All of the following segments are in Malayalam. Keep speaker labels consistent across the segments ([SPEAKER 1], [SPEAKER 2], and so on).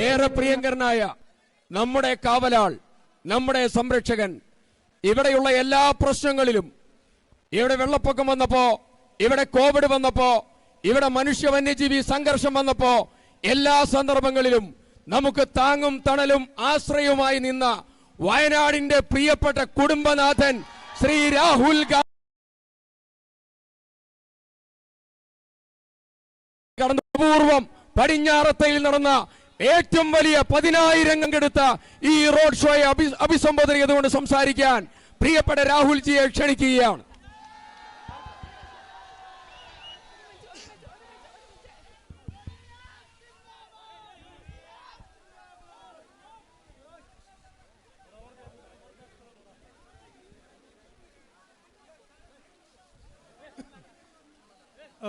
[SPEAKER 1] ഏറെ പ്രിയങ്കരനായ നമ്മുടെ കാവലാൾ, നമ്മുടെ സംരക്ഷകൻ, ഇവിടെയുള്ള എല്ലാ പ്രശ്നങ്ങളിലും, ഇവിടെ വെള്ളപ്പൊക്കം വന്നപ്പോ, ഇവിടെ കോവിഡ് വന്നപ്പോ, ഇവിടെ മനുഷ്യ വന്യജീവി സംഘർഷം വന്നപ്പോ, എല്ലാ സന്ദർഭങ്ങളിലും നമുക്ക് താങ്ങും തണലും ആശ്രയവുമായി നിന്ന വയനാടിന്റെ പ്രിയപ്പെട്ട കുടുംബനാഥൻ ശ്രീ രാഹുൽ ഗാന്ധി കടന്നുപൂർവം പടിഞ്ഞാറത്തയിൽ നടന്ന ഏറ്റവും വലിയ 10,000 പങ്കെടുത്ത ഈ റോഡ് ഷോയെ അഭിസംബോധന ചെയ്തുകൊണ്ട് സംസാരിക്കാൻ പ്രിയപ്പെട്ട രാഹുൽജിയെ ക്ഷണിക്കുകയാണ്.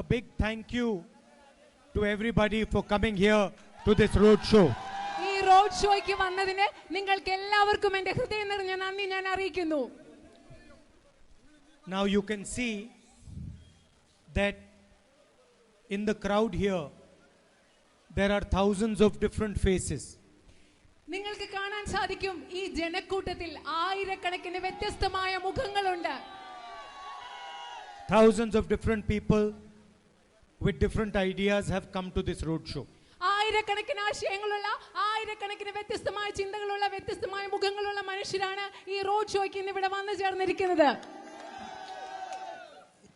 [SPEAKER 2] A big thank you to everybody for coming here to this road show.
[SPEAKER 3] ഈ റോഡ് ഷോയ്ക്ക് വന്നതിന് നിങ്ങൾക്ക് എല്ലാവർക്കും എൻ്റെ ഹൃദയം നിറഞ്ഞ നന്ദി ഞാൻ അറിയിക്കുന്നു.
[SPEAKER 2] Now you can see that in the crowd here there are thousands of different faces.
[SPEAKER 3] നിങ്ങൾക്ക് കാണാൻ സാധിക്കും ഈ ജനക്കൂട്ടത്തിൽ ആയിരക്കണക്കിന് വ്യത്യസ്തമായ മുഖങ്ങളുണ്ട്.
[SPEAKER 2] Thousands of different people with different ideas have come to this road show.
[SPEAKER 3] ആയിരക്കണക്കിന് ആശയങ്ങളുള്ള, ആയിരക്കണക്കിന് വ്യത്യസ്തമായ ചിന്തകളുള്ള, വ്യത്യസ്തമായ മുഖങ്ങളുള്ള മനുഷ്യരാണ് ഈ റോഡ് ഷോയ്ക്ക് ഇന്ന് ഇവിടെ വന്നു ചേർന്നിരിക്കുന്നത്.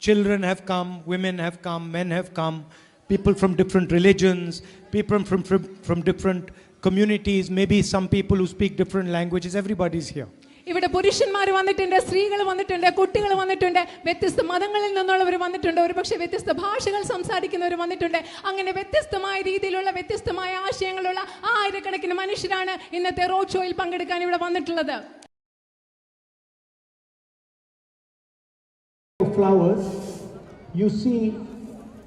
[SPEAKER 2] Children have come, women have come, men have come, people from different religions, people from different communities, maybe some people who speak different languages, everybody is here.
[SPEAKER 3] ഇവിടെ പുരുഷന്മാർ വന്നിട്ടുണ്ട്, സ്ത്രീകൾ വന്നിട്ടുണ്ട്, കുട്ടികൾ വന്നിട്ടുണ്ട്, വ്യത്യസ്ത മതങ്ങളിൽ നിന്നുള്ളവർ വന്നിട്ടുണ്ട്, ഒരുപക്ഷെ വ്യത്യസ്ത ഭാഷകൾ സംസാരിക്കുന്നവർ വന്നിട്ടുണ്ട്. അങ്ങനെ വ്യത്യസ്തമായ രീതിയിലുള്ള, വ്യത്യസ്തമായ ആശയങ്ങളുള്ള ആയിരക്കണക്കിന് മനുഷ്യരാണ് ഇന്നത്തെ റോഡ് ഷോയിൽ പങ്കെടുക്കാൻ ഇവിടെ വന്നിട്ടുള്ളത്.
[SPEAKER 4] Flowers, you see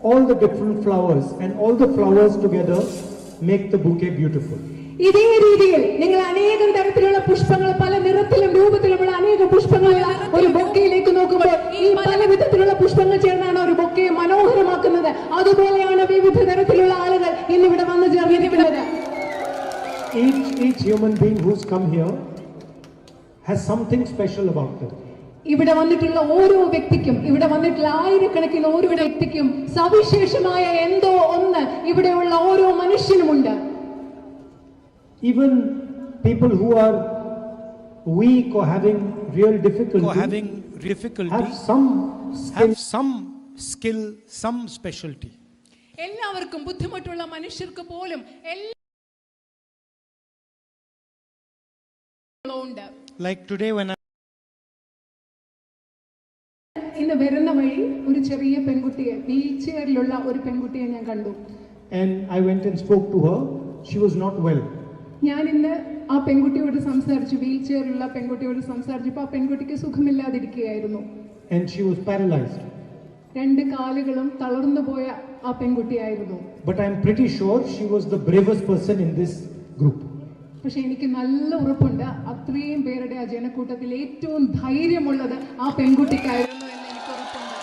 [SPEAKER 4] all the different flowers, and all the flowers together make the bouquet beautiful.
[SPEAKER 3] ഇതേ രീതിയിൽ നിങ്ങൾ അനേകം തരത്തിലുള്ള പുഷ്പങ്ങൾ, പല നിറത്തിലും രൂപത്തിലുമുള്ള അനേക പുഷ്പങ്ങൾ ഒരു ബൊക്കയിലേക്ക് നോക്കുമ്പോൾ ഈ പല വിധത്തിലുള്ള പുഷ്പങ്ങൾ ചേർന്നാണ് ഒരു ബൊക്കയെ മനോഹരമാക്കുന്നത്. അതുപോലെയാണ് വിവിധ തരത്തിലുള്ള ആളുകൾ ഇന്നിവിടെ വന്നു ചേർന്നിരിക്കുന്നത്.
[SPEAKER 4] Each human being who's come here has something special about them.
[SPEAKER 3] ഇവിടെ വന്നിട്ടുള്ള ഓരോ വ്യക്തിക്കും, ഇവിടെ വന്നിട്ടുള്ള ആയിരക്കണക്കിന് ഓരോ വ്യക്തിക്കും സവിശേഷമായ എന്തോ ഒന്ന് ഇവിടെയുള്ള ഓരോ മനുഷ്യനുമുണ്ട്.
[SPEAKER 4] Even people who are weak or having real difficulty, have some skill, some specialty.
[SPEAKER 3] എല്ലാവർക്കും, ബുദ്ധിമുട്ടുള്ള മനുഷ്യർക്ക് പോലും ഉണ്ട്.
[SPEAKER 2] Like today when
[SPEAKER 3] ഇന്ന് വരുന്ന വഴി ഒരു ചെറിയ പെൺകുട്ടിയെ, വീൽ ചെയറിലുള്ള ഒരു പെൺകുട്ടിയെ ഞാൻ കണ്ടു.
[SPEAKER 4] And I went and spoke to her. She was not well.
[SPEAKER 3] ഞാൻ ഇന്ന് ആ പെൺകുട്ടിയോട് സംസാരിച്ചു, വീൽ ചെയറിലുള്ള പെൺകുട്ടിയോട് സംസാരിച്ചപ്പോൾ ആ പെൺകുട്ടിക്ക് സുഖമില്ലാതിരിക്കുകയായിരുന്നു.
[SPEAKER 4] And she was paralyzed.
[SPEAKER 3] 2 കാലുകളും തളർന്നു പോയ ആ പെൺകുട്ടിയായിരുന്നു.
[SPEAKER 4] But I'm pretty sure she was the bravest person in this group.
[SPEAKER 3] പക്ഷെ എനിക്ക് നല്ല ഉറപ്പുണ്ട്, അത്രയും പേരുടെ ആ ജനക്കൂട്ടത്തിൽ ഏറ്റവും ധൈര്യമുള്ളത് ആ പെൺകുട്ടിക്കായിരുന്നു എന്ന് എനിക്ക് ഉറപ്പുണ്ട്.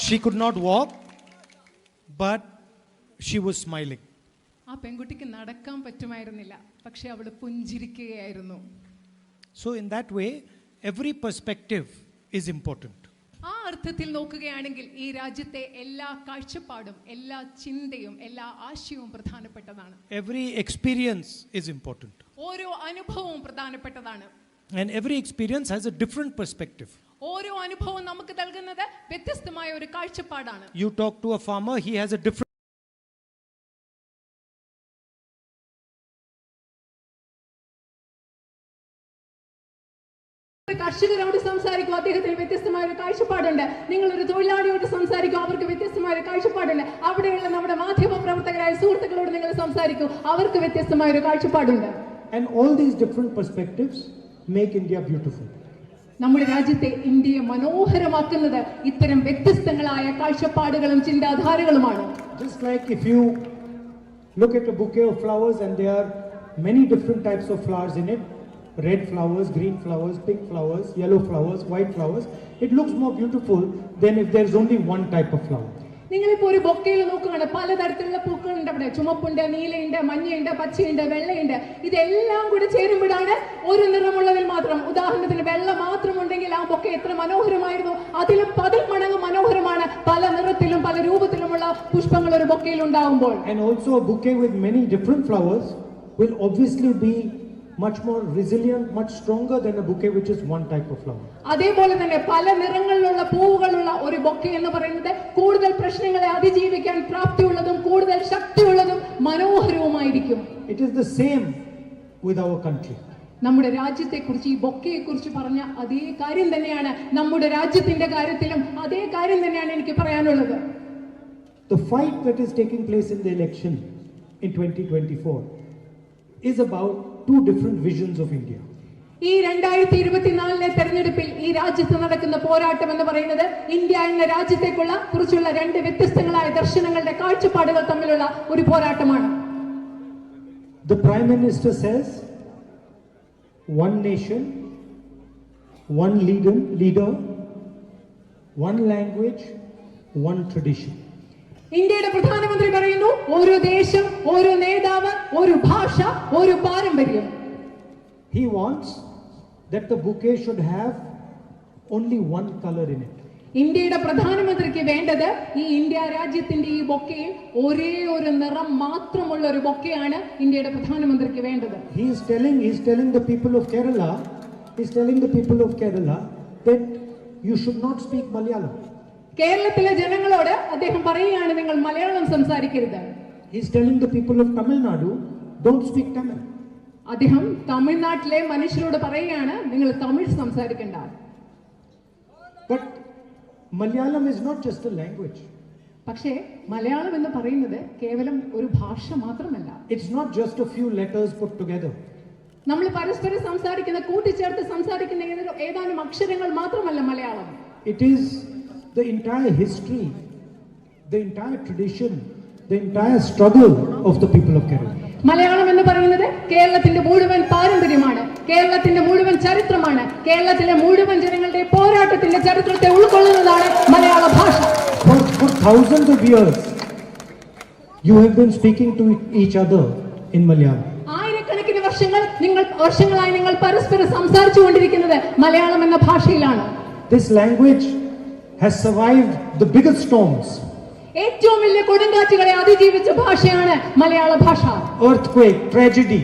[SPEAKER 2] she could not walk, but she was smiling.
[SPEAKER 3] ആ പെൺകുട്ടിക്ക് നടക്കാൻ പറ്റുമായിരുന്നില്ല, പക്ഷെ അവൾ പുഞ്ചിരിക്കുകയായിരുന്നു.
[SPEAKER 2] So in that way, every perspective is important.
[SPEAKER 3] ആ അർത്ഥത്തിൽ നോക്കുകയാണെങ്കിൽ ഈ രാജ്യത്തെ എല്ലാ കാഴ്ചപ്പാടും, എല്ലാ ചിന്തയും, എല്ലാ ആശയവും പ്രധാനപ്പെട്ടതാണ്.
[SPEAKER 2] Every experience is important.
[SPEAKER 3] ഓരോ അനുഭവവും പ്രധാനപ്പെട്ടതാണ്.
[SPEAKER 2] And every experience has a different perspective.
[SPEAKER 3] ഓരോ അനുഭവവും നമുക്ക് നൽകുന്നത് വ്യത്യസ്തമായ ഒരു കാഴ്ചപ്പാടാണ്.
[SPEAKER 2] You talk to a farmer, he has a different
[SPEAKER 3] കർഷകരോട് സംസാരിക്കും, അദ്ദേഹത്തിന് വ്യത്യസ്തമായ ഒരു കാഴ്ചപ്പാടുണ്ട്. നിങ്ങളൊരു തൊഴിലാളിയോട് സംസാരിക്കും, അവർക്ക് വ്യത്യസ്തമായ ഒരു കാഴ്ചപ്പാടുണ്ട്. അവിടെയുള്ള നമ്മുടെ മാധ്യമ പ്രവർത്തകരായ സുഹൃത്തുക്കളോട് നിങ്ങൾ സംസാരിക്കും, അവർക്ക് വ്യത്യസ്തമായ ഒരു കാഴ്ചപ്പാടുണ്ട്.
[SPEAKER 4] And all these different perspectives make India beautiful.
[SPEAKER 3] നമ്മുടെ രാജ്യത്തെ, ഇന്ത്യയെ മനോഹരമാക്കുന്നത് ഇത്തരം വ്യത്യസ്തങ്ങളായ കാഴ്ചപ്പാടുകളും ചിന്താധാരകളുമാണ്.
[SPEAKER 4] Just like if you look at a bouquet of flowers and there are many different types of flowers in it, red flowers, green flowers, pink flowers, yellow flowers, white flowers, it looks more beautiful than if there's only one type of flower.
[SPEAKER 3] നിങ്ങളിപ്പോ ഒരു ബൊക്കയിൽ നോക്കുകയാണ്, പലതരത്തിലുള്ള പൂക്കളുണ്ട് അവിടെ. ചുമപ്പുണ്ട്, നീലയുണ്ട്, മഞ്ഞയുണ്ട്, പച്ചയുണ്ട്, വെള്ളയുണ്ട്. ഇതെല്ലാം കൂടി ചേരുമ്പോഴാണ് ഒരു നിറമുള്ളതിൽ മാത്രം. ഉദാഹരണത്തിന് വെള്ള മാത്രം ഉണ്ടെങ്കിൽ ആ ബൊക്ക എത്ര മനോഹരമായിരുന്നു. അതിലും 10 മടങ്ങ് മനോഹരമാണ് പല നിറത്തിലും പല രൂപത്തിലുമുള്ള പുഷ്പങ്ങൾ ഒരു ബൊക്കയിൽ ഉണ്ടാകുമ്പോൾ.
[SPEAKER 4] And also a bouquet with many different flowers will obviously be much more resilient, much stronger than a bouquet which is one type of flower.
[SPEAKER 3] അതേപോലെ തന്നെ പല നിറങ്ങളിലുള്ള പൂവുകളുള്ള ഒരു ബൊക്കെ എന്ന് പറയുന്നത് കൂടുതൽ പ്രശ്നങ്ങളെ അതിജീവിക്കാൻ പ്രാപ്തിയുള്ളതും കൂടുതൽ ശക്തിയുള്ളതും മനോഹരവുമായിരിക്കും.
[SPEAKER 4] It is the same with our country.
[SPEAKER 3] നമ്മുടെ രാജ്യത്തെക്കുറിച്ച്, ഈ ബൊക്കയെ കുറിച്ച് പറഞ്ഞ അതേ കാര്യം തന്നെയാണ് നമ്മുടെ രാജ്യത്തിന്റെ കാര്യത്തിലും അതേ കാര്യം തന്നെയാണ് എനിക്ക് പറയാനുള്ളത്.
[SPEAKER 4] The fight that is taking place in the election in 2024 is about two different visions of India.
[SPEAKER 3] ഈ 2024 തെരഞ്ഞെടുപ്പിൽ ഈ രാജ്യത്ത് നടക്കുന്ന പോരാട്ടം എന്ന് പറയുന്നത് ഇന്ത്യ എന്ന രാജ്യത്തേക്കുള്ള കുറിച്ചുള്ള 2 വ്യത്യസ്തങ്ങളായ ദർശനങ്ങളുടെ കാഴ്ചപ്പാടുകൾ തമ്മിലുള്ള ഒരു പോരാട്ടമാണ്.
[SPEAKER 4] The Prime Minister says one nation, one leader, one language, one tradition.
[SPEAKER 3] ഇന്ത്യയുടെ പ്രധാനമന്ത്രി പറയുന്നു ഓരോ ദേശം, ഓരോ നേതാവ്, ഒരു ഭാഷ, ഒരു പാരമ്പര്യം.
[SPEAKER 4] He wants that the bouquet should have only one color in it.
[SPEAKER 3] ഇന്ത്യയുടെ പ്രധാനമന്ത്രിക്ക് വേണ്ടത് ഈ ഇന്ത്യ രാജ്യത്തിന്റെ ഈ ബൊക്കയിൽ ഒരേ ഒരു നിറം മാത്രമുള്ള ഒരു ബൊക്കയാണ് ഇന്ത്യയുടെ പ്രധാനമന്ത്രിക്ക് വേണ്ടത്.
[SPEAKER 4] He is telling the people of Kerala that you should not speak Malayalam.
[SPEAKER 3] കേരളത്തിലെ ജനങ്ങളോട് അദ്ദേഹം പറയുകയാണ് നിങ്ങൾ മലയാളം സംസാരിക്കരുത്.
[SPEAKER 4] He is telling the people of Tamil Nadu, don't speak Tamil.
[SPEAKER 3] അദ്ദേഹം തമിഴ്നാട്ടിലെ മനുഷ്യരോട് പറയുകയാണ് നിങ്ങൾ തമിഴ് സംസാരിക്കണ്ട.
[SPEAKER 4] But Malayalam is not just a language.
[SPEAKER 3] പക്ഷേ മലയാളം എന്ന് പറയുന്നത് കേവലം ഒരു ഭാഷ മാത്രമല്ല.
[SPEAKER 4] It's not just a few letters put together.
[SPEAKER 3] നമ്മൾ പരസ്പരം സംസാരിക്കുന്ന, കൂട്ടിച്ചേർത്ത് സംസാരിക്കുന്ന ഏതാനും അക്ഷരങ്ങൾ മാത്രമല്ല Malayalam.
[SPEAKER 4] It is the entire history, the entire tradition, the entire struggle of the people of Kerala.
[SPEAKER 3] Malayalam എന്ന് പറയുന്നത് കേരളത്തിന്റെ മുഴുവൻ പാരമ്പര്യമാണ്, കേരളത്തിന്റെ മുഴുവൻ ചരിത്രമാണ്, കേരളത്തിലെ മുഴുവൻ ജനങ്ങളുടെ പോരാട്ടത്തിന്റെ ചരിത്രത്തെ ഉൾക്കൊള്ളുന്നതാണ് മലയാള ഭാഷ.
[SPEAKER 4] For thousands of years, you have been speaking to each other in Malayalam.
[SPEAKER 3] ആയിരക്കണക്കിന് വർഷങ്ങളായി നിങ്ങൾ പരസ്പരം സംസാരിച്ചു കൊണ്ടിരിക്കുന്നത് മലയാളം എന്ന ഭാഷയിലാണ്.
[SPEAKER 4] This language has survived the biggest storms.
[SPEAKER 3] ഏറ്റവും വലിയ കൊടുങ്കാറ്റുകളെ അതിജീവിച്ച ഭാഷയാണ് മലയാള ഭാഷ.
[SPEAKER 4] Earthquake, tragedy.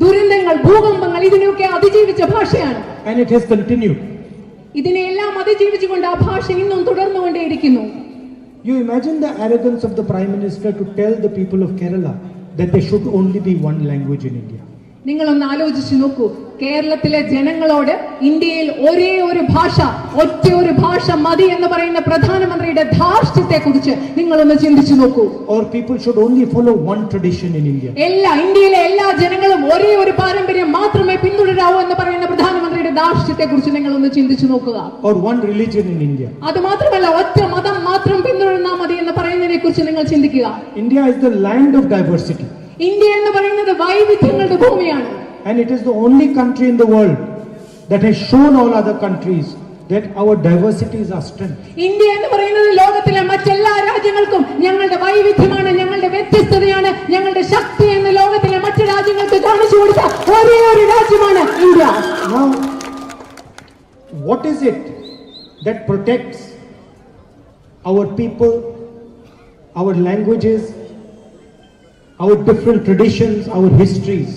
[SPEAKER 3] ദുരന്തങ്ങൾ, ഭൂകമ്പങ്ങൾ, ഇതിനെയൊക്കെ അതിജീവിച്ച ഭാഷയാണ്.
[SPEAKER 4] And it has continued.
[SPEAKER 3] ഇതിനെല്ലാം അതിജീവിച്ചുകൊണ്ട് ആ ഭാഷ ഇന്നും തുടർന്നുകൊണ്ടേയിരിക്കുന്നു.
[SPEAKER 4] You imagine the arrogance of the Prime Minister to tell the people of Kerala that there should only be one language in India.
[SPEAKER 3] നിങ്ങളൊന്ന് ആലോചിച്ചു നോക്കൂ, കേരളത്തിലെ ജനങ്ങളോട് ഇന്ത്യയിൽ ഒരേ ഒരു ഭാഷ, ഒറ്റ ഒരു ഭാഷ മതി എന്ന് പറയുന്ന പ്രധാനമന്ത്രിയുടെ ധാർഷ്ട്യത്തെ കുറിച്ച് നിങ്ങളൊന്ന് ചിന്തിച്ചു നോക്കൂ.
[SPEAKER 4] Or people should only follow one tradition in India.
[SPEAKER 3] ഇന്ത്യയിലെ എല്ലാ ജനങ്ങളും ഒരേ ഒരു പാരമ്പര്യം മാത്രമേ പിന്തുടരാവൂ എന്ന് പറയുന്ന പ്രധാനമന്ത്രിയുടെ ധാർഷ്ട്യത്തെ കുറിച്ച് നിങ്ങളൊന്ന് ചിന്തിച്ചു നോക്കുക.
[SPEAKER 4] Or one religion in India.
[SPEAKER 3] അത് മാത്രമല്ല ഒറ്റ മതം മാത്രം പിന്തുടർന്നാൽ മതി എന്ന് പറയുന്നതിനെ കുറിച്ച് നിങ്ങൾ ചിന്തിക്കുക.
[SPEAKER 4] India is the land of diversity.
[SPEAKER 3] India എന്ന് പറയുന്നത് വൈവിധ്യങ്ങളുടെ ഭൂമിയാണ്.
[SPEAKER 4] And it is the only country in the world that has shown all other countries that our diversity is our strength.
[SPEAKER 3] India എന്ന് പറയുന്നത് ലോകത്തിലെ മറ്റെല്ലാ രാജ്യങ്ങൾക്കും ഞങ്ങളുടെ വൈവിധ്യമാണ്, ഞങ്ങളുടെ വ്യത്യസ്തതയാണ്, ഞങ്ങളുടെ ശക്തി എന്ന് ലോകത്തിലെ മറ്റു രാജ്യങ്ങൾക്ക് കാണിച്ചു കൊടുത്ത ഒരേ ഒരു രാജ്യമാണ് India.
[SPEAKER 4] Now, what is it that protects our people, our languages, our different traditions, our histories?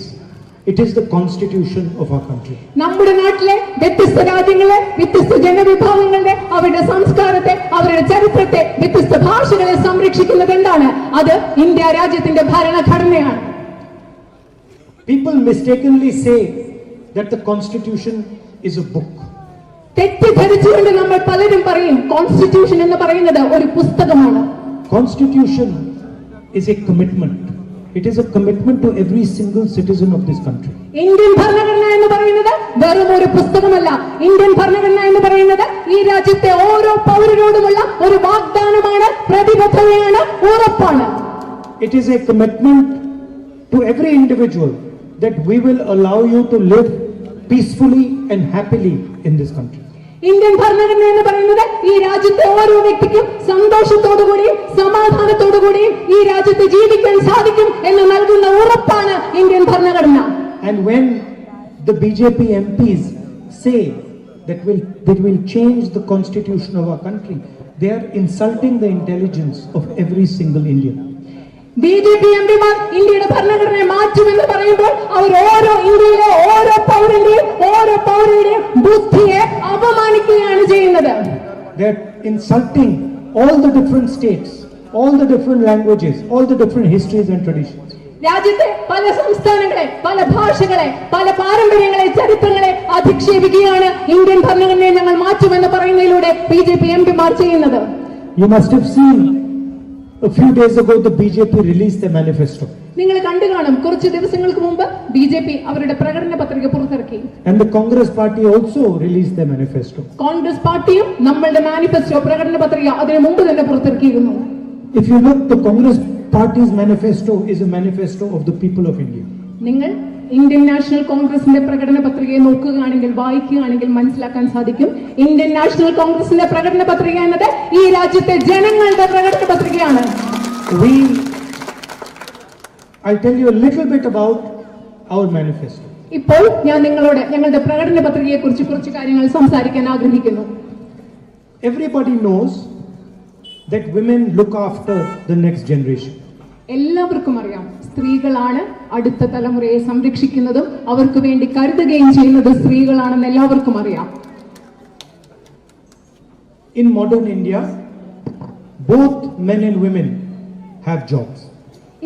[SPEAKER 4] It is the constitution of our country.
[SPEAKER 3] നമ്മുടെ നാട്ടിലെ വ്യത്യസ്ത രാജ്യങ്ങളെ, വ്യത്യസ്ത ജനവിഭാഗങ്ങളുടെ അവരുടെ സംസ്കാരത്തെ, അവരുടെ ചരിത്രത്തെ, വ്യത്യസ്ത ഭാഷകളെ സംരക്ഷിക്കുന്നത് എന്താണ്? അത് ഇന്ത്യ രാജ്യത്തിന്റെ ഭരണഘടനയാണ്.
[SPEAKER 4] People mistakenly say that the constitution is a book.
[SPEAKER 3] തെറ്റിദ്ധരിച്ചുകൊണ്ട് നമ്മൾ പലരും പറയും കോൺസ്റ്റിറ്റ്യൂഷൻ എന്ന് പറയുന്നത് ഒരു പുസ്തകമാണ്.
[SPEAKER 4] Constitution is a commitment. It is a commitment to every single citizen of this country.
[SPEAKER 3] Indian ഭരണഘടന എന്ന് പറയുന്നത് വെറും ഒരു പുസ്തകമല്ല. ഇന്ത്യൻ ഭരണഘടന എന്ന് പറയുന്നത് ഈ രാജ്യത്തെ ഓരോ പൗരനോടുമുള്ള ഒരു വാഗ്ദാനമാണ്, പ്രതിബദ്ധതയാണ്, ഉറപ്പാണ്.
[SPEAKER 4] It is a commitment to every individual that we will allow you to live peacefully and happily in this country.
[SPEAKER 3] Indian ഭരണഘടന എന്ന് പറയുന്നത് ഈ രാജ്യത്തെ ഓരോ വ്യക്തിക്കും സന്തോഷത്തോടുകൂടിയും സമാധാനത്തോടുകൂടിയും ഈ രാജ്യത്ത് ജീവിക്കാൻ സാധിക്കും എന്ന് നൽകുന്ന ഉറപ്പാണ് ഇന്ത്യൻ ഭരണഘടന.
[SPEAKER 4] And when the BJP MPs say that they will change the constitution of our country, they are insulting the intelligence of every single Indian.
[SPEAKER 3] BJP എംപിമാർ ഇന്ത്യയുടെ ഭരണഘടനയെ മാറ്റുമെന്ന് പറയുമ്പോൾ അവർ ഓരോ ഇന്ത്യയിലെ ഓരോ പൗരന്റെയും ബുദ്ധിയെ അപമാനിക്കുകയാണ് ചെയ്യുന്നത്.
[SPEAKER 4] They are insulting all the different states, all the different languages, all the different histories and traditions.
[SPEAKER 3] രാജ്യത്തെ പല സംസ്ഥാനങ്ങളെ, പല ഭാഷകളെ, പല പാരമ്പര്യങ്ങളെ, ചരിത്രങ്ങളെ അധിക്ഷേപിക്കുകയാണ് ഇന്ത്യൻ ഭരണഘടനയെ ഞങ്ങൾ മാറ്റുമെന്ന് പറയുന്നതിലൂടെ BJP എംപിമാർ ചെയ്യുന്നത്.
[SPEAKER 4] You must have seen a few days ago the BJP released their manifesto.
[SPEAKER 3] നിങ്ങൾ കണ്ടു കാണും, കുറച്ച് ദിവസങ്ങൾക്ക് മുമ്പ് BJP അവരുടെ പ്രകടന പത്രിക പുറത്തിറക്കി.
[SPEAKER 4] And the Congress party also released their manifesto.
[SPEAKER 3] Congress പാർട്ടിയും നമ്മളുടെ മാനിഫെസ്റ്റോ പ്രകടന പത്രിക അതിനു മുമ്പ് തന്നെ പുറത്തിറക്കിയിരുന്നു.
[SPEAKER 4] If you look, the Congress party's manifesto is a manifesto of the people of India.
[SPEAKER 3] നിങ്ങൾ ഇന്ത്യൻ നാഷണൽ കോൺഗ്രസിന്റെ പ്രകടന പത്രികയെ നോക്കുകയാണെങ്കിൽ, വായിക്കുകയാണെങ്കിൽ മനസ്സിലാക്കാൻ സാധിക്കും, ഇന്ത്യൻ നാഷണൽ കോൺഗ്രസിന്റെ പ്രകടന പത്രിക എന്നത് ഈ രാജ്യത്തെ ജനങ്ങളുടെ പ്രകടന പത്രികയാണ്.
[SPEAKER 4] I'll tell you a little bit about our manifesto.
[SPEAKER 3] ഇപ്പോൾ ഞാൻ നിങ്ങളോട് ഞങ്ങളുടെ പ്രകടന പത്രികയെ കുറിച്ച് കുറച്ച് കാര്യങ്ങൾ സംസാരിക്കാൻ ആഗ്രഹിക്കുന്നു.
[SPEAKER 4] Everybody knows that women look after the next generation.
[SPEAKER 3] എല്ലാവർക്കും അറിയാം, സ്ത്രീകളാണ് അടുത്ത തലമുറയെ സംരക്ഷിക്കുന്നതും അവർക്ക് വേണ്ടി കരുതുകയും ചെയ്യുന്നത് സ്ത്രീകളാണെന്ന് എല്ലാവർക്കും അറിയാം.
[SPEAKER 4] In modern India, both men and women have jobs.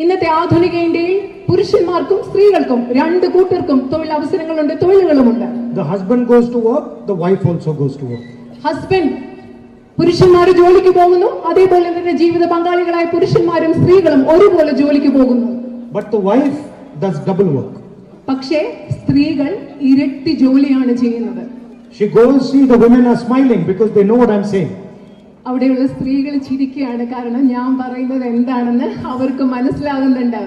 [SPEAKER 3] ഇന്നത്തെ ആധുനിക ഇന്ത്യയിൽ പുരുഷന്മാർക്കും സ്ത്രീകൾക്കും രണ്ടു കൂട്ടർക്കും തൊഴിലവസരങ്ങളുണ്ട്, തൊഴിലുകളുമുണ്ട്.
[SPEAKER 4] The husband goes to work, the wife also goes to work.
[SPEAKER 3] Husband പുരുഷന്മാർ ജോലിക്ക് പോകുന്നു, അതേപോലെ തന്നെ ജീവിത പങ്കാളികളായ പുരുഷന്മാരും സ്ത്രീകളും ഒരുപോലെ ജോലിക്ക് പോകുന്നു.
[SPEAKER 4] But the wife does double work.
[SPEAKER 3] പക്ഷേ സ്ത്രീകൾ ഇരട്ടി ജോലിയാണ് ചെയ്യുന്നത്.
[SPEAKER 4] She goes, see the women are smiling because they know what I'm saying.
[SPEAKER 3] അവിടെയുള്ള സ്ത്രീകൾ ചിരിക്കുകയാണ്, കാരണം ഞാൻ പറയുന്നത് എന്താണെന്ന് അവർക്ക് മനസ്സിലാകുന്നുണ്ട്.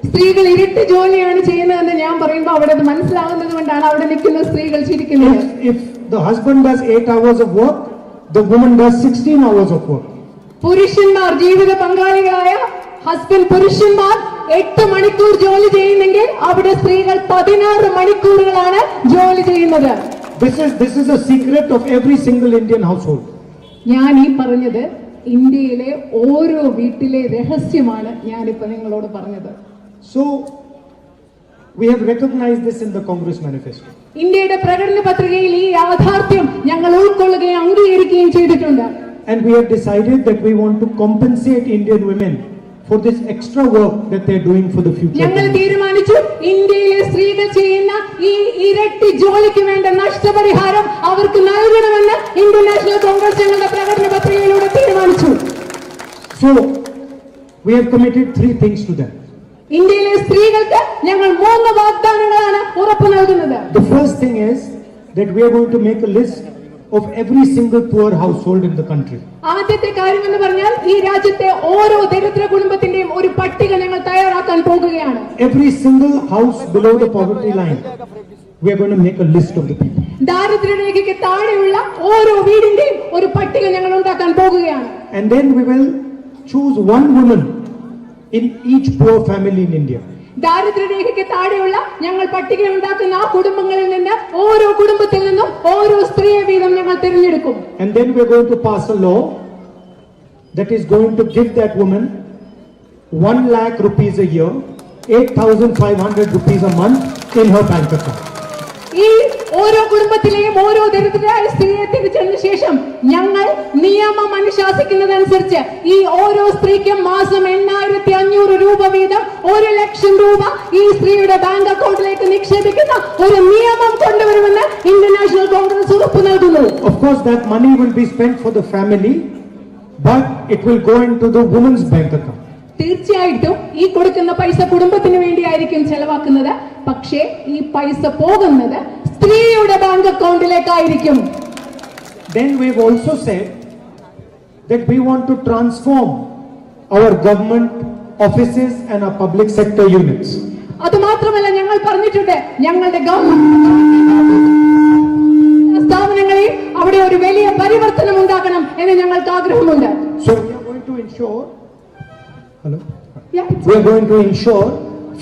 [SPEAKER 3] സ്ത്രീകൾ ഇരട്ടി ജോലിയാണ് ചെയ്യുന്നതെന്ന് ഞാൻ പറയുമ്പോൾ അവിടെ അത് മനസ്സിലാകുന്നത് കൊണ്ടാണ് അവിടെ നിൽക്കുന്ന സ്ത്രീകൾ ചിരിക്കുന്നത്.
[SPEAKER 4] If the husband does 8 hours of work, the woman does 16 hours of work.
[SPEAKER 3] പുരുഷന്മാർ, ജീവിത പങ്കാളികളായ ഹസ്ബൻഡ് പുരുഷന്മാർ 8 മണിക്കൂർ ജോലി ചെയ്യുന്നെങ്കിൽ അവിടെ സ്ത്രീകൾ 16 മണിക്കൂറുകളാണ് ജോലി ചെയ്യുന്നത്.
[SPEAKER 4] This is a secret of every single Indian household.
[SPEAKER 3] ഞാൻ ഈ പറഞ്ഞത് ഇന്ത്യയിലെ ഓരോ വീട്ടിലെ രഹസ്യമാണ് ഞാനിപ്പോ നിങ്ങളോട് പറഞ്ഞത്.
[SPEAKER 4] So we have recognized this in the Congress manifesto.
[SPEAKER 3] ഇന്ത്യയുടെ പ്രകടന പത്രികയിൽ ഈ യാഥാർത്ഥ്യം ഞങ്ങൾ ഉൾക്കൊള്ളുകയും അംഗീകരിക്കുകയും ചെയ്തിട്ടുണ്ട്.
[SPEAKER 4] And we have decided that we want to compensate Indian women for this extra work that they are doing for the future.
[SPEAKER 3] ഞങ്ങൾ തീരുമാനിച്ചു, ഇന്ത്യയിലെ സ്ത്രീകൾ ചെയ്യുന്ന ഈ ഇരട്ടി ജോലിക്ക് വേണ്ട നഷ്ടപരിഹാരം അവർക്ക് നൽകണമെന്ന് ഇന്ത്യൻ നാഷണൽ കോൺഗ്രസ് ഞങ്ങളുടെ പ്രകടന പത്രികയിലൂടെ തീരുമാനിച്ചു.
[SPEAKER 4] So we have committed 3 things to them.
[SPEAKER 3] ഇന്ത്യയിലെ സ്ത്രീകൾക്ക് ഞങ്ങൾ 3 വാഗ്ദാനങ്ങളാണ് ഉറപ്പു നൽകുന്നത്.
[SPEAKER 4] The first thing is that we are going to make a list of every single poor household in the country.
[SPEAKER 3] ആദ്യത്തെ കാര്യം എന്ന് പറഞ്ഞാൽ ഈ രാജ്യത്തെ ഓരോ ദരിദ്ര കുടുംബത്തിന്റെയും ഒരു പട്ടിക ഞങ്ങൾ തയ്യാറാക്കാൻ പോകുകയാണ്.
[SPEAKER 4] Every single house below the poverty line, we are going to make a list of the people.
[SPEAKER 3] ദാരിദ്ര്യരേഖയ്ക്ക് താഴെയുള്ള ഓരോ വീടിന്റെയും ഒരു പട്ടിക ഞങ്ങൾ ഉണ്ടാക്കാൻ പോകുകയാണ്.
[SPEAKER 4] And then we will choose one woman in each poor family in India.
[SPEAKER 3] ദാരിദ്ര്യരേഖയ്ക്ക് താഴെയുള്ള ഞങ്ങൾ പട്ടിക ഉണ്ടാക്കുന്ന ആ കുടുംബങ്ങളിൽ നിന്ന് ഓരോ കുടുംബത്തിൽ നിന്നും ഓരോ സ്ത്രീയെ വീതം ഞങ്ങൾ തിരഞ്ഞെടുക്കും.
[SPEAKER 4] And then we are going to pass a law that is going to give that woman 1 lakh rupees a year, 8,500 rupees a month in her bank account.
[SPEAKER 3] ഈ ഓരോ കുടുംബത്തിലെയും ഓരോ ദരിദ്രരായ സ്ത്രീയെ തിരിച്ചതിന് ശേഷം ഞങ്ങൾ നിയമം അനുശാസിക്കുന്നതനുസരിച്ച് ഈ ഓരോ സ്ത്രീക്കും മാസം 8,500 രൂപ വീതം 1 ലക്ഷം രൂപ ഈ സ്ത്രീയുടെ ബാങ്ക് അക്കൗണ്ടിലേക്ക് നിക്ഷേപിക്കുന്ന ഒരു നിയമം കൊണ്ടുവരുമെന്ന് ഇന്ത്യൻ നാഷണൽ കോൺഗ്രസ് ഉറപ്പു നൽകുന്നു.
[SPEAKER 4] Of course, that money will be spent for the family, but it will go into the woman's bank account.
[SPEAKER 3] തീർച്ചയായിട്ടും ഈ കൊടുക്കുന്ന പൈസ കുടുംബത്തിന് വേണ്ടിയായിരിക്കും ചെലവാക്കുന്നത്, പക്ഷേ ഈ പൈസ പോകുന്നത് സ്ത്രീയുടെ bank അക്കൗണ്ടിലേക്കായിരിക്കും.
[SPEAKER 4] Then we've also said that we want to transform our government offices and our public sector units.
[SPEAKER 3] അത് മാത്രമല്ല ഞങ്ങൾ പറഞ്ഞിട്ടുണ്ട്, ഞങ്ങളുടെ ഗവൺമെന്റ് സ്ഥാപനങ്ങളെയും അവിടെ ഒരു വലിയ പരിവർത്തനം ഉണ്ടാകണം എന്ന് ഞങ്ങൾക്ക് ആഗ്രഹമുണ്ട്.
[SPEAKER 4] So we are going to ensure, hello?
[SPEAKER 3] Yeah.
[SPEAKER 4] We are going to ensure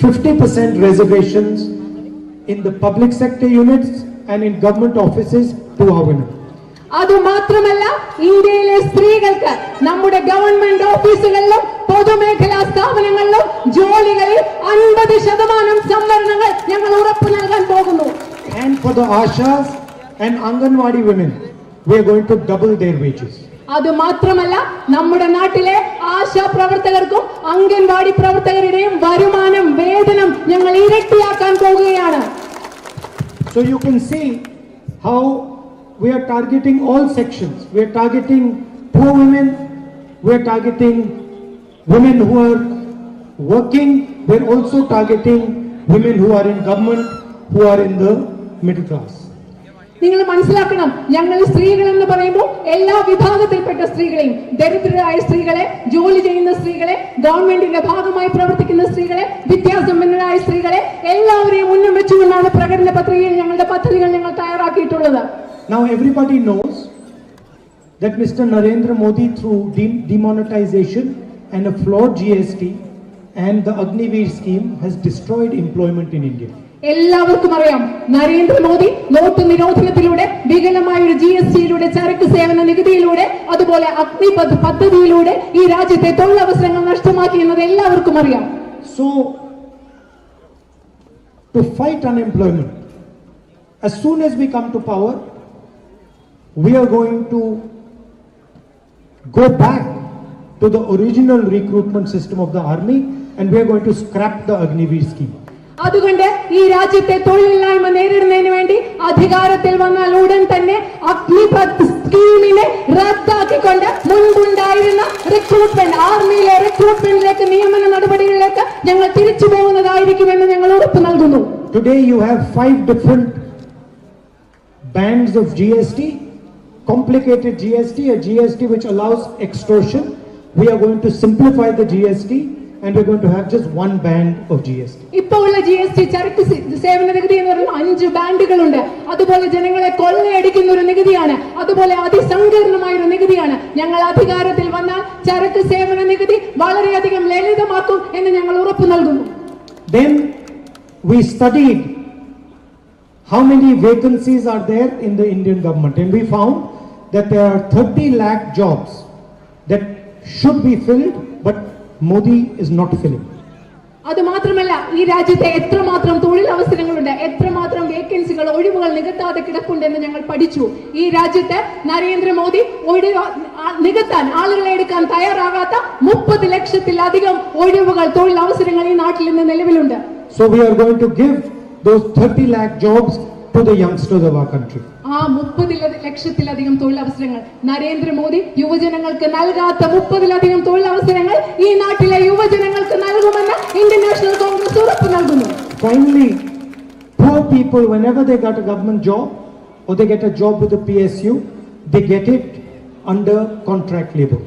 [SPEAKER 4] 50% reservations in the public sector units and in government offices to our women.
[SPEAKER 3] അതുമാത്രമല്ല, ഇന്ത്യയിലെ സ്ത്രീകൾക്ക് നമ്മുടെ ഗവൺമെന്റ് ഓഫീസുകളിലും പൊതുമേഖലാ സ്ഥാപനങ്ങളിലും ജോലികളിൽ 50% സംവരണങ്ങൾ ഞങ്ങൾ ഉറപ്പു നൽകാൻ പോകുന്നു.
[SPEAKER 4] And for the Ashas and Anganwadi women, we are going to double their wages.
[SPEAKER 3] അതുമാത്രമല്ല, നമ്മുടെ നാട്ടിലെ ആശാ പ്രവർത്തകർക്കും അംഗൻവാടി പ്രവർത്തകരുടെയും വരുമാനം, വേതനം ഞങ്ങൾ ഇരട്ടിയാക്കാൻ പോകുകയാണ്.
[SPEAKER 4] So you can see how we are targeting all sections. We are targeting poor women, we are targeting women who are working, we are also targeting women who are in government, who are in the middle class.
[SPEAKER 3] നിങ്ങൾ മനസ്സിലാക്കണം, ഞങ്ങൾ സ്ത്രീകൾ എന്ന് പറയുമ്പോൾ എല്ലാ വിഭാഗത്തിൽപ്പെട്ട സ്ത്രീകളെയും, ദരിദ്രരായ സ്ത്രീകളെ, ജോലി ചെയ്യുന്ന സ്ത്രീകളെ, ഗവൺമെന്റിന്റെ ഭാഗമായി പ്രവർത്തിക്കുന്ന സ്ത്രീകളെ, വിദ്യാസമ്പന്നരായ സ്ത്രീകളെ എല്ലാവരെയും ഉന്നം വെച്ചുകൊണ്ടാണ് പ്രകടന പത്രികയിൽ ഞങ്ങളുടെ പദ്ധതികൾ ഞങ്ങൾ തയ്യാറാക്കിയിട്ടുള്ളത്.
[SPEAKER 4] Now everybody knows that Mr. Narendra Modi, through demonetization and a flawed GST and the Agniveer scheme, has destroyed employment in India.
[SPEAKER 3] എല്ലാവർക്കും അറിയാം, നരേന്ദ്രമോദി നോട്ട് നിരോധനത്തിലൂടെ, വികലമായ ഒരു GST-യിലൂടെ, ചരക്ക് സേവന നികുതിയിലൂടെ, അതുപോലെ അഗ്നിപഥ് പദ്ധതിയിലൂടെ ഈ രാജ്യത്തെ തൊഴിലവസരങ്ങൾ നഷ്ടമാക്കി എന്നത് എല്ലാവർക്കും അറിയാം.
[SPEAKER 4] So, to fight unemployment, as soon as we come to power, we are going to go back to the original recruitment system of the army and we are going to scrap the Agniveer scheme.
[SPEAKER 3] അതുകൊണ്ട് ഈ രാജ്യത്തെ തൊഴിലില്ലായ്മ നേരിടുന്നതിന് വേണ്ടി അധികാരത്തിൽ വന്നാൽ ഉടൻ തന്നെ അഗ്നിപഥ് സ്കീമിനെ റദ്ദാക്കിക്കൊണ്ട് മുൻപുണ്ടായിരുന്ന റിക്രൂട്ട്മെന്റ്, ആർമിയിലെ റിക്രൂട്ട്മെന്റിലേക്ക്, നിയമന നടപടികളിലേക്ക് ഞങ്ങൾ തിരിച്ചു പോകുന്നതായിരിക്കുമെന്ന് ഞങ്ങൾ ഉറപ്പ് നൽകുന്നു.
[SPEAKER 4] Today you have 5 different bands of GST, complicated GST, a GST which allows extortion. We are going to simplify the GST and we're going to have just one band of GST.
[SPEAKER 3] ഇപ്പോൾ ഉള്ള GST, ചരക്ക് സേവന നികുതി എന്ന് പറയുന്ന 5 ബാൻഡുകളുണ്ട്. അതുപോലെ ജനങ്ങളെ കൊള്ളയടിക്കുന്ന ഒരു നികുതിയാണ്, അതുപോലെ അതിസങ്കീർണമായ ഒരു നികുതിയാണ്. ഞങ്ങൾ അധികാരത്തിൽ വന്നാൽ ചരക്ക് സേവന നികുതി വളരെയധികം ലളിതമാക്കും എന്ന് ഞങ്ങൾ ഉറപ്പു നൽകുന്നു.
[SPEAKER 4] Then we studied how many vacancies are there in the Indian government and we found that there are 30 lakh jobs that should be filled but Modi is not filling.
[SPEAKER 3] അത് മാത്രമല്ല, ഈ രാജ്യത്തെ എത്രമാത്രം തൊഴിലവസരങ്ങളുണ്ട്, എത്രമാത്രം വേക്കൻസികൾ, ഒഴിവുകൾ നികത്താതെ കിടപ്പുണ്ടെന്ന് ഞങ്ങൾ പഠിച്ചു. ഈ രാജ്യത്ത് നരേന്ദ്രമോദി നികത്താൻ, ആളുകളെ എടുക്കാൻ തയ്യാറാകാത്ത 30 ലക്ഷത്തിലധികം ഒഴിവുകൾ, തൊഴിലവസരങ്ങൾ ഈ നാട്ടിൽ നിന്ന് നിലവിലുണ്ട്.
[SPEAKER 4] So we are going to give those 30 lakh jobs to the youngsters of our country.
[SPEAKER 3] ആ 30 ലക്ഷത്തിലധികം തൊഴിലവസരങ്ങൾ, നരേന്ദ്രമോദി യുവജനങ്ങൾക്ക് നൽകാത്ത 30-ലധികം തൊഴിലവസരങ്ങൾ ഈ നാട്ടിലെ യുവജനങ്ങൾക്ക് നൽകുമെന്ന് ഇന്ത്യൻ നാഷണൽ കോൺഗ്രസ് ഉറപ്പ് നൽകുന്നു.
[SPEAKER 4] Finally, poor people, whenever they got a government job or they get a job with the PSU, they get it under contract labor.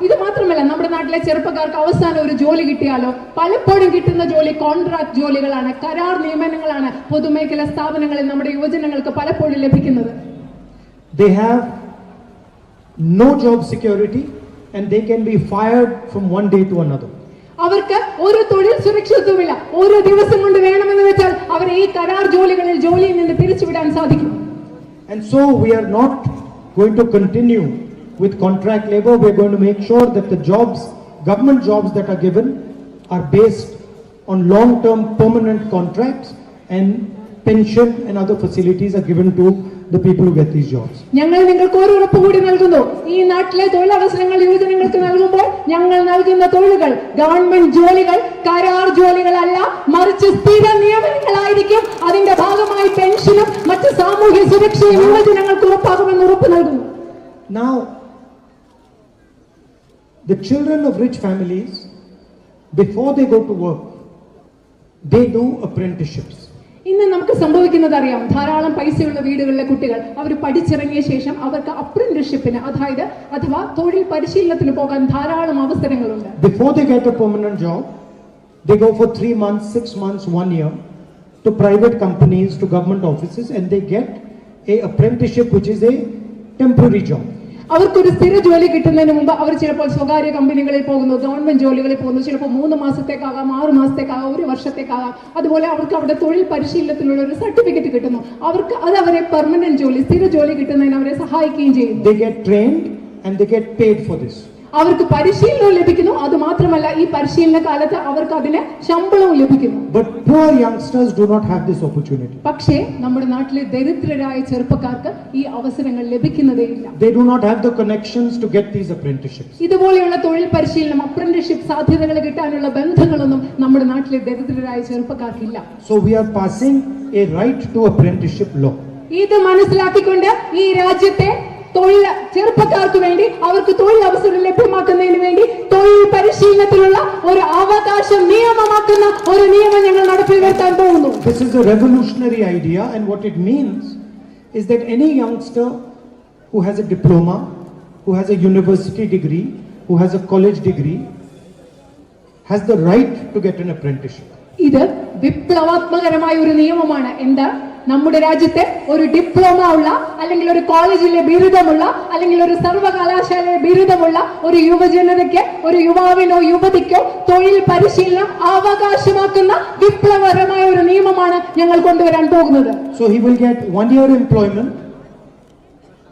[SPEAKER 3] ഇത് മാത്രമല്ല നമ്മുടെ നാട്ടിലെ ചെറുപ്പക്കാർക്ക് അവസാനം ഒരു ജോലി കിട്ടിയാലോ പലപ്പോഴും കിട്ടുന്ന ജോലി കോൺട്രാക്ട് ജോലികളാണ്, കരാർ നിയമനങ്ങളാണ് പൊതുമേഖലാ സ്ഥാപനങ്ങളിൽ നമ്മുടെ യുവജനങ്ങൾക്ക് പലപ്പോഴും ലഭിക്കുന്നത്.
[SPEAKER 4] They have no job security and they can be fired from one day to another.
[SPEAKER 3] അവർക്ക് ഒരു തൊഴിൽ സുരക്ഷിതത്വമില്ല. ഒരു ദിവസം കൊണ്ട് വേണമെന്ന് വെച്ചാൽ അവരെ ഈ കരാർ ജോലികളിൽ ജോലിയിൽ നിന്ന് പിരിച്ചുവിടാൻ സാധിക്കും.
[SPEAKER 4] And so we are not going to continue with contract labor. We are going to make sure that the jobs, government jobs that are given are based on long-term permanent contracts and pension and other facilities are given to the people who get these jobs.
[SPEAKER 3] ഞങ്ങൾ നിങ്ങൾക്ക് ഒരു ഉറപ്പ് കൂടി നൽകുന്നു. ഈ നാട്ടിലെ തൊഴിലവസരങ്ങൾ യുവജനങ്ങൾക്ക് നൽകുമ്പോൾ ഞങ്ങൾ നൽകുന്ന തൊഴിലുകൾ ഗവൺമെന്റ് ജോലികൾ, കരാർ ജോലികളല്ല, മറിച്ച് സ്ഥിര നിയമനങ്ങളായിരിക്കും. അതിന്റെ ഭാഗമായി പെൻഷനും മറ്റ് സാമൂഹ്യ സുരക്ഷയും യുവജനങ്ങൾക്ക് ഉറപ്പാകുമെന്ന് ഉറപ്പ് നൽകുന്നു.
[SPEAKER 4] Now, the children of rich families, before they go to work, they do apprenticeships.
[SPEAKER 3] ഇന്ന് നമുക്ക് സംഭവിക്കുന്നത് അറിയാം. ധാരാളം പൈസയുള്ള വീടുകളിലെ കുട്ടികൾ അവർ പഠിച്ചിറങ്ങിയ ശേഷം അവർക്ക് അപ്രന്റീസ്ഷിപ്പിന് അഥവാ തൊഴിൽ പരിശീലനത്തിന് പോകാൻ ധാരാളം അവസരങ്ങളുണ്ട്.
[SPEAKER 4] Before they get a permanent job, they go for 3 months, 6 months, 1 year to private companies, to government offices, and they get a apprenticeship which is a temporary job.
[SPEAKER 3] അവർക്കൊരു സ്ഥിര ജോലി കിട്ടുന്നതിന് മുമ്പ് അവർ ചിലപ്പോൾ സ്വകാര്യ കമ്പനികളിൽ പോകുന്നു, ഗവൺമെന്റ് ജോലികളിൽ പോകുന്നു, ചിലപ്പോൾ 3 മാസത്തേക്കാകാം, 6 മാസത്തേക്കാകാം, 1 വർഷത്തേക്കാകാം. അതുപോലെ അവർക്ക് അവിടെ തൊഴിൽ പരിശീലനത്തിനുള്ള ഒരു സർട്ടിഫിക്കറ്റ് കിട്ടുന്നു. അവർക്ക് അത് അവരെ പെർമനന്റ് ജോലി, സ്ഥിര ജോലി കിട്ടുന്നതിന് അവരെ സഹായിക്കുകയും ചെയ്യും.
[SPEAKER 4] They get trained and they get paid for this.
[SPEAKER 3] അവർക്ക് പരിശീലനവും ലഭിക്കുന്നു. അത് മാത്രമല്ല ഈ പരിശീലന കാലത്ത് അവർക്ക് അതിന് ശമ്പളവും ലഭിക്കുന്നു.
[SPEAKER 4] But poor youngsters do not have this opportunity.
[SPEAKER 3] പക്ഷേ നമ്മുടെ നാട്ടിലെ ദരിദ്രരായ ചെറുപ്പക്കാർക്ക് ഈ അവസരങ്ങൾ ലഭിക്കുന്നതേയില്ല.
[SPEAKER 4] They do not have the connections to get these apprenticeships.
[SPEAKER 3] ഇതുപോലെയുള്ള തൊഴിൽ പരിശീലനം, അപ്രന്റീസ്ഷിപ്പ് സാധ്യതകൾ കിട്ടാനുള്ള ബന്ധങ്ങളൊന്നും നമ്മുടെ നാട്ടിലെ ദരിദ്രരായ ചെറുപ്പക്കാർക്കില്ല.
[SPEAKER 4] So we are passing a right to apprenticeship law.
[SPEAKER 3] ഇത് മനസ്സിലാക്കിക്കൊണ്ട് ഈ രാജ്യത്തെ തൊഴിൽ ചെറുപ്പക്കാർക്ക് വേണ്ടി അവർക്ക് തൊഴിൽ അവസരം ലഭ്യമാക്കുന്നതിന് വേണ്ടി തൊഴിൽ പരിശീലനത്തിലുള്ള ഒരു അവകാശം നിയമമാക്കുന്ന ഒരു നിയമം ഞങ്ങൾ നടപ്പിൽ വരുത്താൻ പോകുന്നു.
[SPEAKER 4] This is a revolutionary idea, and what it means is that any youngster who has a diploma, who has a university degree, who has a college degree, has the right to get an apprenticeship.
[SPEAKER 3] ഇത് വിപ്ലവാത്മകരമായ ഒരു നിയമമാണ്. എന്താ? നമ്മുടെ രാജ്യത്തെ ഒരു ഡിപ്ലോമ ഉള്ള, അല്ലെങ്കിൽ ഒരു കോളേജിലെ ബിരുദമുള്ള, അല്ലെങ്കിൽ ഒരു സർവകലാശാലയിലെ ബിരുദമുള്ള ഒരു യുവജനതയ്ക്ക്, ഒരു യുവാവിനോ യുവതിക്കോ തൊഴിൽ പരിശീലനം അവകാശമാക്കുന്ന വിപ്ലവകരമായ ഒരു നിയമമാണ് ഞങ്ങൾ കൊണ്ടുവരാൻ പോകുന്നത്.
[SPEAKER 4] So he will get 1 year employment,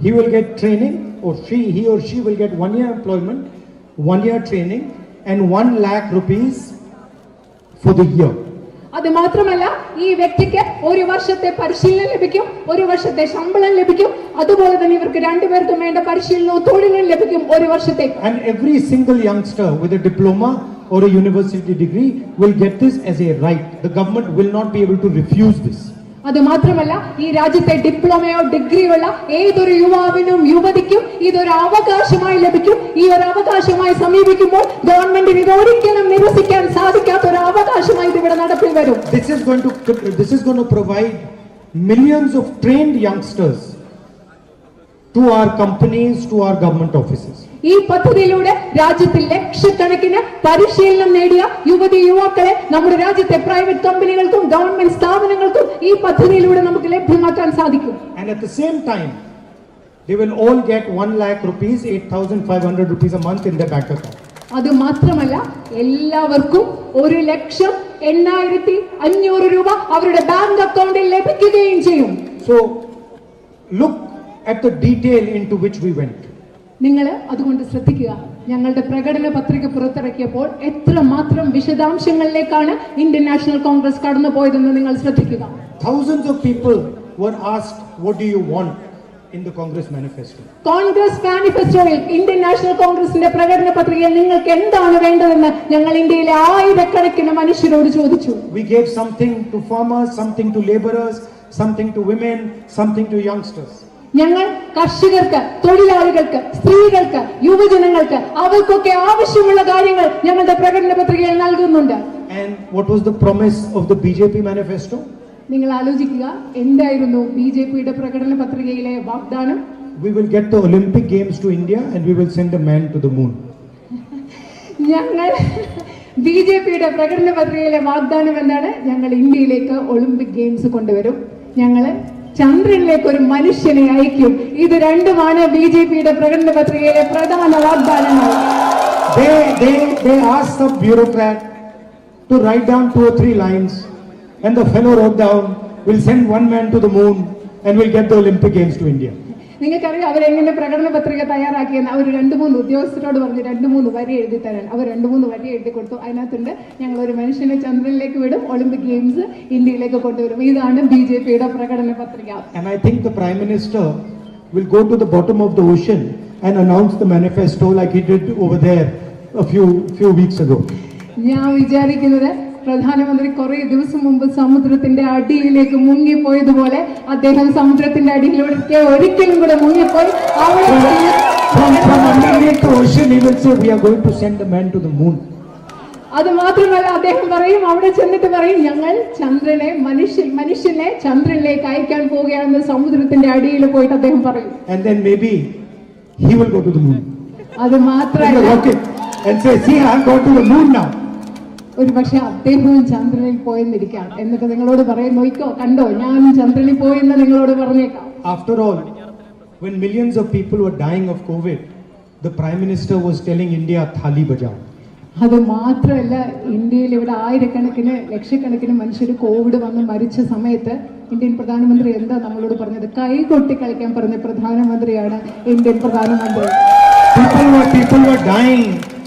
[SPEAKER 4] he will get training, or he or she will get 1 year employment, 1 year training, and 1 lakh rupees for the year.
[SPEAKER 3] അത് മാത്രമല്ല ഈ വ്യക്തിക്ക് 1 വർഷത്തെ പരിശീലനം ലഭിക്കും, 1 വർഷത്തെ ശമ്പളം ലഭിക്കും. അതുപോലെ തന്നെ ഇവർക്ക് രണ്ടുപേർക്കും വേണ്ട പരിശീലനവും തൊഴിലും ലഭിക്കും 1 വർഷത്തേക്ക്.
[SPEAKER 4] And every single youngster with a diploma or a university degree will get this as a right. The government will not be able to refuse this.
[SPEAKER 3] അത് മാത്രമല്ല ഈ രാജ്യത്തെ ഡിപ്ലോമയോ ഡിഗ്രിയോ ഉള്ള ഏതൊരു യുവാവിനും യുവതിക്കും ഇതൊരു അവകാശമായി ലഭിക്കും. ഈ ഒരു അവകാശമായി സമീപിക്കുമ്പോൾ ഗവൺമെന്റിന് ഇത് ഒരിക്കലും നിരസിക്കാൻ സാധിക്കാത്ത ഒരു അവകാശമായി ഇത് ഇവിടെ നടപ്പിൽ വരും.
[SPEAKER 4] This is going to provide millions of trained youngsters to our companies, to our government offices.
[SPEAKER 3] ഈ പദ്ധതിയിലൂടെ രാജ്യത്തിൽ ലക്ഷക്കണക്കിന് പരിശീലനം നേടിയ യുവതി യുവാക്കളെ നമ്മുടെ രാജ്യത്തെ പ്രൈവറ്റ് കമ്പനികൾക്കും ഗവൺമെന്റ് സ്ഥാപനങ്ങൾക്കും ഈ പദ്ധതിയിലൂടെ നമുക്ക് ലഭ്യമാക്കാൻ സാധിക്കും.
[SPEAKER 4] And at the same time, they will all get 1 lakh rupees, 8,500 rupees a month in their bank account.
[SPEAKER 3] അത് മാത്രമല്ല എല്ലാവർക്കും 1,08,500 രൂപ അവരുടെ ബാങ്ക് അക്കൗണ്ടിൽ ലഭിക്കുകയും ചെയ്യും.
[SPEAKER 4] So look at the detail into which we went.
[SPEAKER 3] നിങ്ങൾ അതുകൊണ്ട് ശ്രദ്ധിക്കുക, ഞങ്ങളുടെ പ്രകടന പത്രിക പുറത്തിറക്കിയപ്പോൾ എത്രമാത്രം വിശദാംശങ്ങളിലേക്കാണ് ഇന്ത്യൻ നാഷണൽ കോൺഗ്രസ് കടന്നുപോയതെന്ന് നിങ്ങൾ ശ്രദ്ധിക്കുക.
[SPEAKER 4] Thousands of people were asked, what do you want in the Congress manifesto?
[SPEAKER 3] Congress മാനിഫെസ്റ്റോയിൽ, ഇന്ത്യൻ നാഷണൽ കോൺഗ്രസിന്റെ പ്രകടന പത്രികയിൽ നിങ്ങൾക്ക് എന്താണ് വേണ്ടതെന്ന് ഞങ്ങൾ ഇന്ത്യയിലെ ആയിരക്കണക്കിന് മനുഷ്യരോട് ചോദിച്ചു.
[SPEAKER 4] We gave something to farmers, something to laborers, something to women, something to youngsters.
[SPEAKER 3] ഞങ്ങൾ കർഷകർക്ക്, തൊഴിലാളികൾക്ക്, സ്ത്രീകൾക്ക്, യുവജനങ്ങൾക്ക് അവർക്കൊക്കെ ആവശ്യമുള്ള കാര്യങ്ങൾ ഞങ്ങളുടെ പ്രകടന പത്രികയിൽ നൽകുന്നുണ്ട്.
[SPEAKER 4] And what was the promise of the BJP manifesto?
[SPEAKER 3] നിങ്ങൾ ആലോചിക്കുക, എന്തായിരുന്നു ബിജെപിയുടെ പ്രകടന പത്രികയിലെ വാഗ്ദാനം?
[SPEAKER 4] We will get the Olympic Games to India and we will send a man to the moon.
[SPEAKER 3] ഞങ്ങൾ ബിജെപിയുടെ പ്രകടന പത്രികയിലെ വാഗ്ദാനം എന്താണ്? ഞങ്ങൾ ഇന്ത്യയിലേക്ക് ഒളിമ്പിക് ഗെയിംസ് കൊണ്ടുവരും, ഞങ്ങൾ ചന്ദ്രനിലേക്ക് ഒരു മനുഷ്യനെ അയക്കും. ഇത് രണ്ടുമാണ് ബിജെപിയുടെ പ്രകടന പത്രികയിലെ പ്രധാന വാഗ്ദാനങ്ങൾ.
[SPEAKER 4] They asked some bureaucrat to write down 2 or 3 lines, and the fellow wrote down, we'll send 1 man to the moon and we'll get the Olympic Games to India.
[SPEAKER 3] നിങ്ങൾക്കറിയാം അവരെങ്ങനെ പ്രകടന പത്രിക തയ്യാറാക്കിയെന്ന്. അവർ 2-3 ഉദ്യോഗസ്ഥരോട് പറഞ്ഞു 2-3 വരി എഴുതി തരാൻ. അവർ 2-3 വരി എഴുതി കൊടുത്തു. അതിനകത്തുണ്ട്, ഞങ്ങൾ ഒരു മനുഷ്യനെ ചന്ദ്രനിലേക്ക് വിടും, ഒളിമ്പിക് ഗെയിംസ് ഇന്ത്യയിലേക്ക് കൊണ്ടുവരും. ഇതാണ് ബിജെപിയുടെ പ്രകടന പത്രിക.
[SPEAKER 4] And I think the Prime Minister will go to the bottom of the ocean and announce the manifesto like he did over there a few weeks ago.
[SPEAKER 3] ഞാൻ വിചാരിക്കുന്നത് പ്രധാനമന്ത്രി കുറെ ദിവസം മുമ്പ് സമുദ്രത്തിന്റെ അടിയിലേക്ക് മുങ്ങിപ്പോയതുപോലെ അദ്ദേഹം സമുദ്രത്തിന്റെ അടിയിലൂടെ ഒരിക്കലും കൂടെ മുങ്ങിപ്പോയി
[SPEAKER 4] From underneath the ocean he will say, we are going to send a man to the moon.
[SPEAKER 3] അത് മാത്രമല്ല അദ്ദേഹം പറയും, അവിടെ ചെന്നിട്ട് പറയും, ഞങ്ങൾ മനുഷ്യനെ ചന്ദ്രനിലേക്ക് അയക്കാൻ പോവുകയാണെന്ന് സമുദ്രത്തിന്റെ അടിയിൽ പോയിട്ട് അദ്ദേഹം പറയും.
[SPEAKER 4] And then maybe he will go to the moon.
[SPEAKER 3] അത് മാത്രമല്ല
[SPEAKER 4] and say, see, I am going to the moon now.
[SPEAKER 3] ഒരു പക്ഷെ അദ്ദേഹവും ചന്ദ്രനിൽ പോയെന്നിരിക്കാം. എന്നിട്ട് നിങ്ങളോട് പറയും, നോക്കോ കണ്ടോ ഞാനും ചന്ദ്രനിൽ പോയെന്ന് നിങ്ങളോട് പറഞ്ഞേക്കാം.
[SPEAKER 4] after all, when millions of people were dying of COVID, the Prime Minister was telling India, Thali bajao.
[SPEAKER 3] അത് മാത്രമല്ല, ഇന്ത്യയിൽ ഇവിടെ ആയിരക്കണക്കിന് ലക്ഷക്കണക്കിന് മനുഷ്യർ കോവിഡ് വന്ന് മരിച്ച സമയത്ത് ഇന്ത്യൻ പ്രധാനമന്ത്രി എന്താ നമ്മളോട് പറഞ്ഞത്? കൈ കൊട്ടി കളിക്കാൻ പറഞ്ഞ പ്രധാനമന്ത്രിയാണ് ഇന്ത്യൻ പ്രധാനമന്ത്രി.
[SPEAKER 4] People were dying.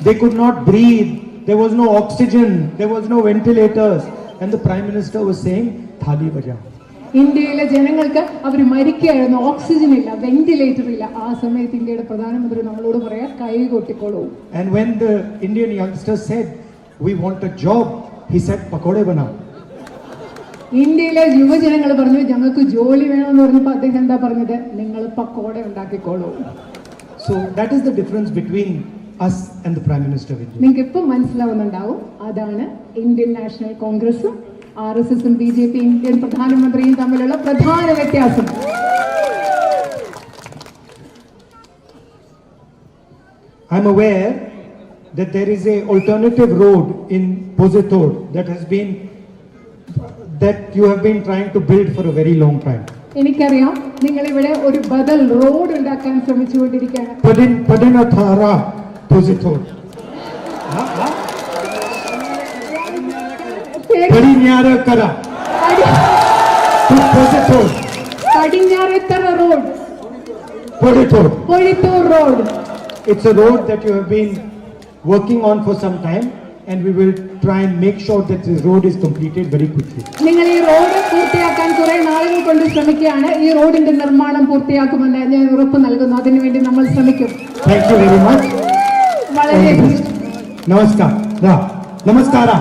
[SPEAKER 4] They could not breathe. There was no oxygen. There was no ventilators. And the Prime Minister was saying, Thali bajao.
[SPEAKER 3] ഇന്ത്യയിലെ ജനങ്ങൾക്ക് അവർ മരിക്കുകയായിരുന്നു, ഓക്സിജൻ ഇല്ല, വെന്റിലേറ്റർ ഇല്ല. ആ സമയത്ത് ഇന്ത്യയുടെ പ്രധാനമന്ത്രി നമ്മളോട് പറയാ കൈ കൊട്ടിക്കോളൂ.
[SPEAKER 4] And when the Indian youngster said, we want a job, he said, pakode banao.
[SPEAKER 3] ഇന്ത്യയിലെ യുവജനങ്ങൾ പറഞ്ഞു ഞങ്ങൾക്ക് ജോലി വേണമെന്ന് പറഞ്ഞപ്പോൾ അദ്ദേഹം എന്താ പറഞ്ഞത്? നിങ്ങൾ pakoda ഉണ്ടാക്കിക്കോളൂ.
[SPEAKER 4] So that is the difference between us and the Prime Minister of India.
[SPEAKER 3] നിങ്ങൾക്ക് ഇപ്പം മനസ്സിലാവുന്നുണ്ടാവും, അതാണ് ഇന്ത്യൻ നാഷണൽ കോൺഗ്രസും RSSും BJP ഇന്ത്യൻ പ്രധാനമന്ത്രിയും തമ്മിലുള്ള പ്രധാന വ്യത്യാസം.
[SPEAKER 4] I'm aware that there is a alternative road in Pozithod that you have been trying to build for a very long time.
[SPEAKER 3] എനിക്കറിയാം നിങ്ങൾ ഇവിടെ ഒരു ബദൽ റോഡ് ഉണ്ടാക്കാൻ ശ്രമിച്ചുകൊണ്ടിരിക്കുകയാണ്.
[SPEAKER 4] Padinathara Pozithod. Padinyara Pozithod.
[SPEAKER 3] Padinjarethara road,
[SPEAKER 4] Pozithod.
[SPEAKER 3] Pozhithur road.
[SPEAKER 4] It's a road that you have been working on for some time, and we will try and make sure that this road is completed very quickly.
[SPEAKER 3] നിങ്ങൾ ഈ റോഡ് പൂർത്തിയാക്കാൻ കുറെ നാളുകൾ കൊണ്ട് ശ്രമിക്കുകയാണ്. ഈ റോഡിന്റെ നിർമ്മാണം പൂർത്തിയാക്കുമെന്ന് ഞാൻ ഉറപ്പ് നൽകുന്നു. അതിനുവേണ്ടി നമ്മൾ ശ്രമിക്കും.
[SPEAKER 4] Thank you very much.
[SPEAKER 3] വളരെ
[SPEAKER 4] Namaskar. Namaskara.